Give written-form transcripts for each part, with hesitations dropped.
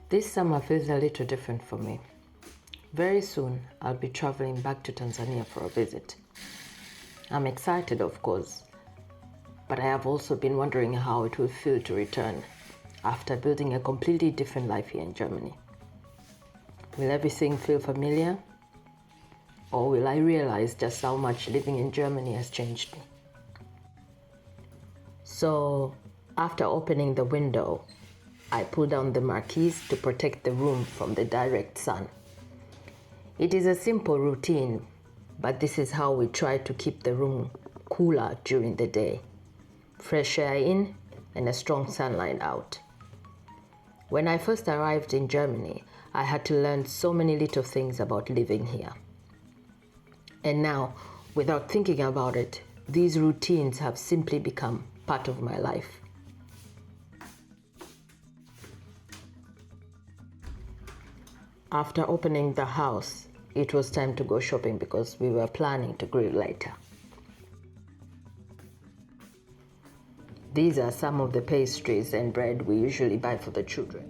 This summer feels a little different for me. Very soon, I'll be traveling back to Tanzania for a visit. I'm excited, of course, but I have also been wondering how it will feel to return after building a completely different life here in Germany. Will everything feel familiar? Or will I realize just how much living in Germany has changed me? So, after opening the window, I pull down the marquees to protect the room from the direct sun. It is a simple routine, but this is how we try to keep the room cooler during the day. Fresh air in and a strong sunlight out. When I first arrived in Germany, I had to learn so many little things about living here. And now, without thinking about it, these routines have simply become part of my life. After opening the house, it was time to go shopping because we were planning to grill later. These are some of the pastries and bread we usually buy for the children.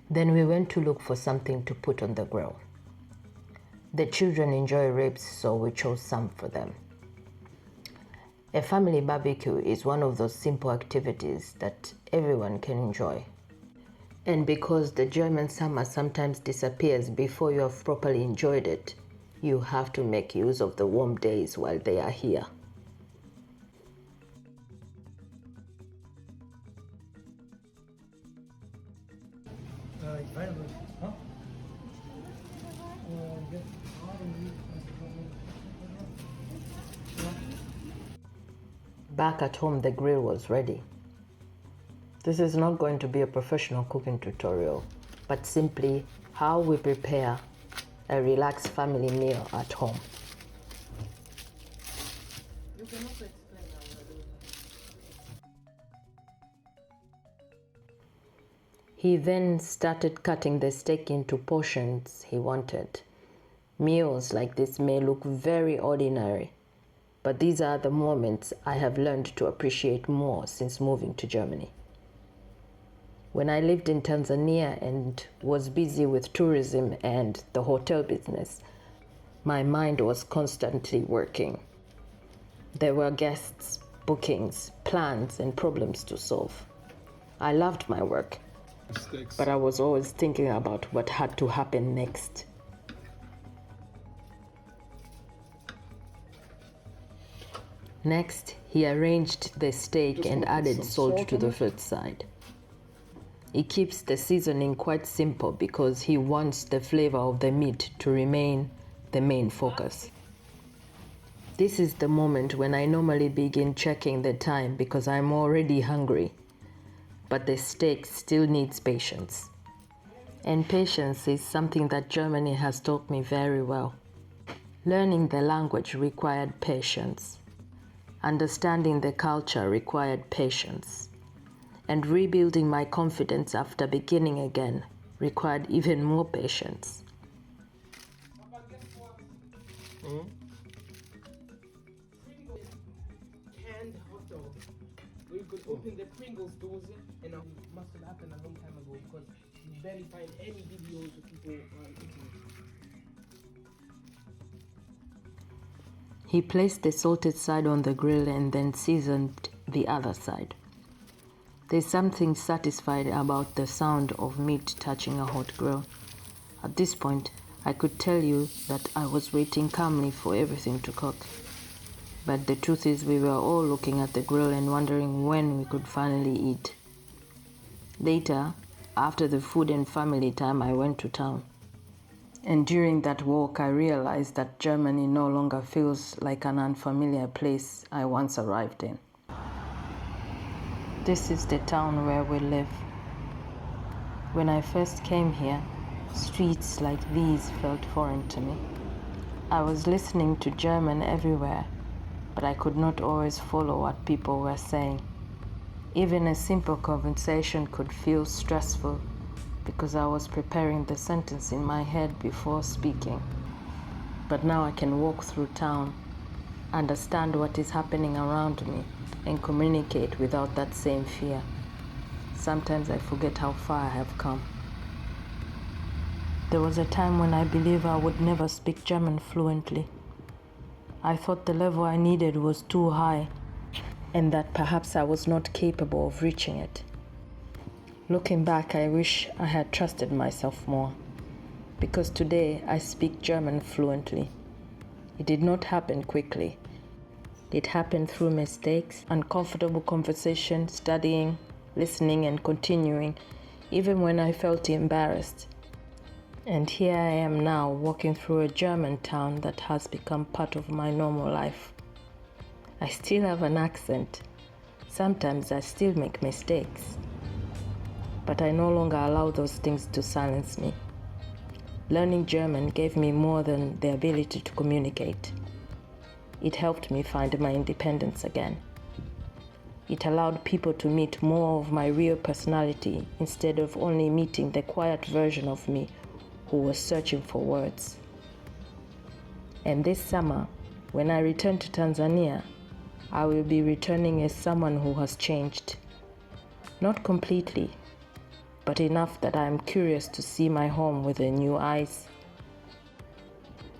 Then we went to look for something to put on the grill. The children enjoy ribs, so we chose some for them. A family barbecue is one of those simple activities that everyone can enjoy. And because the German summer sometimes disappears before you have properly enjoyed it, you have to make use of the warm days while they are here. Back at home, the grill was ready. This is not going to be a professional cooking tutorial, but simply how we prepare a relaxed family meal at home. You can also explain how we're doing it. He then started cutting the steak into portions he wanted. Meals like this may look very ordinary, but these are the moments I have learned to appreciate more since moving to Germany. When I lived in Tanzania and was busy with tourism and the hotel business, my mind was constantly working. There were guests, bookings, plans, and problems to solve. I loved my work, but I was always thinking about what had to happen next. Next, he arranged the steak and added salt to the first side. He keeps the seasoning quite simple because he wants the flavor of the meat to remain the main focus. This is the moment when I normally begin checking the time because I'm already hungry. But the steak still needs patience. And patience is something that Germany has taught me very well. Learning the language required patience. Understanding the culture required patience. And rebuilding my confidence after beginning again required even more patience. Canned hot dog. We could open the Pringles doors and it must have happened a long time ago because you barely find any videos of people eating it. He placed the salted side on the grill and then seasoned the other side. There's something satisfied about the sound of meat touching a hot grill. At this point, I could tell you that I was waiting calmly for everything to cook. But the truth is we were all looking at the grill and wondering when we could finally eat. Later, after the food and family time, I went to town. And during that walk, I realized that Germany no longer feels like an unfamiliar place I once arrived in. This is the town where we live. When I first came here, streets like these felt foreign to me. I was listening to German everywhere, but I could not always follow what people were saying. Even a simple conversation could feel stressful because I was preparing the sentence in my head before speaking. But now I can walk through town, understand what is happening around me, and communicate without that same fear. Sometimes I forget how far I have come. There was a time when I believed I would never speak German fluently. I thought the level I needed was too high, and that perhaps I was not capable of reaching it. Looking back, I wish I had trusted myself more, because today I speak German fluently. It did not happen quickly. It happened through mistakes, uncomfortable conversation, studying, listening, and continuing, even when I felt embarrassed. And here I am now, walking through a German town that has become part of my normal life. I still have an accent. Sometimes I still make mistakes. But I no longer allow those things to silence me. Learning German gave me more than the ability to communicate. It helped me find my independence again. It allowed people to meet more of my real personality instead of only meeting the quiet version of me who was searching for words. And this summer, when I return to Tanzania, I will be returning as someone who has changed. Not completely, but enough that I am curious to see my home with new eyes.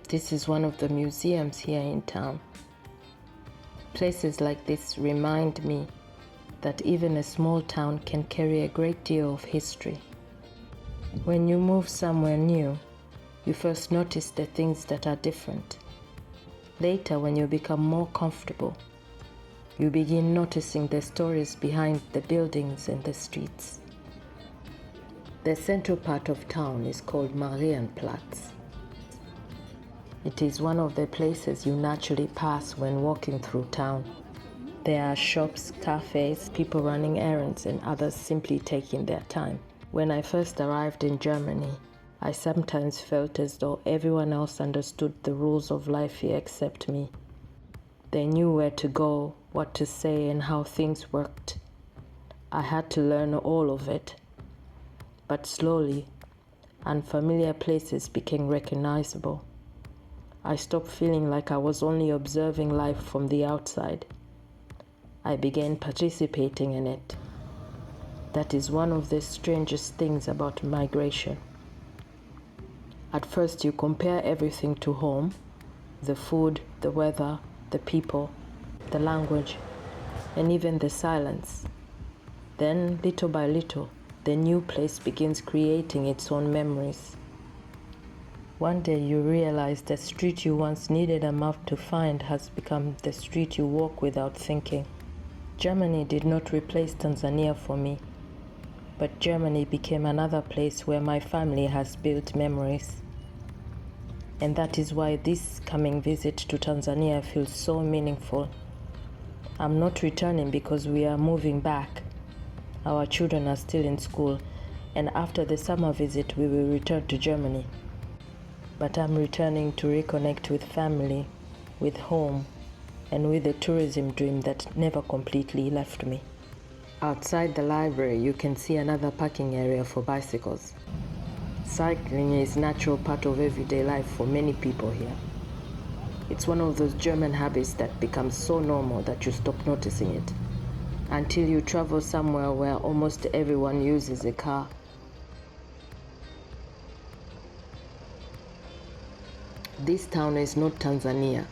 This is one of the museums here in town. Places like this remind me that even a small town can carry a great deal of history. When you move somewhere new, you first notice the things that are different. Later, when you become more comfortable, you begin noticing the stories behind the buildings and the streets. The central part of town is called Marienplatz. It is one of the places you naturally pass when walking through town. There are shops, cafes, people running errands, and others simply taking their time. When I first arrived in Germany, I sometimes felt as though everyone else understood the rules of life here except me. They knew where to go, what to say, and how things worked. I had to learn all of it. But slowly, unfamiliar places became recognizable. I stopped feeling like I was only observing life from the outside. I began participating in it. That is one of the strangest things about migration. At first you compare everything to home, the food, the weather, the people, the language, and even the silence. Then, little by little, the new place begins creating its own memories. One day you realize the street you once needed a map to find has become the street you walk without thinking. Germany did not replace Tanzania for me, but Germany became another place where my family has built memories. And that is why this coming visit to Tanzania feels so meaningful. I'm not returning because we are moving back. Our children are still in school, and after the summer visit we will return to Germany. But I'm returning to reconnect with family, with home, and with the tourism dream that never completely left me. Outside the library, you can see another parking area for bicycles. Cycling is a natural part of everyday life for many people here. It's one of those German habits that becomes so normal that you stop noticing it, until you travel somewhere where almost everyone uses a car. This town is not Tanzania.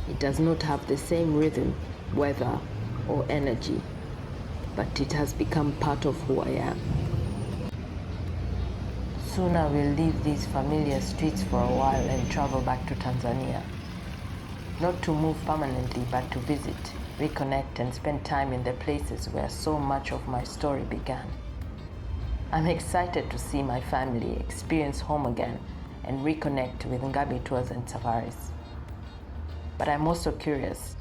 It does not have the same rhythm, weather, or energy, but it has become part of who I am. Soon I will leave these familiar streets for a while and travel back to Tanzania. Not to move permanently, but to visit, reconnect, and spend time in the places where so much of my story began. I'm excited to see my family, experience home again, and reconnect with Ngabi tours and safaris. But I'm also curious,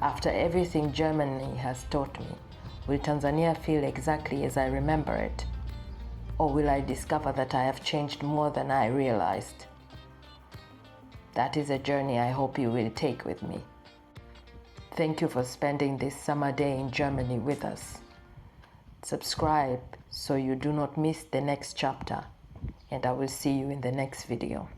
after everything Germany has taught me, will Tanzania feel exactly as I remember it? Or will I discover that I have changed more than I realized? That is a journey I hope you will take with me. Thank you for spending this summer day in Germany with us. Subscribe so you do not miss the next chapter, and I will see you in the next video.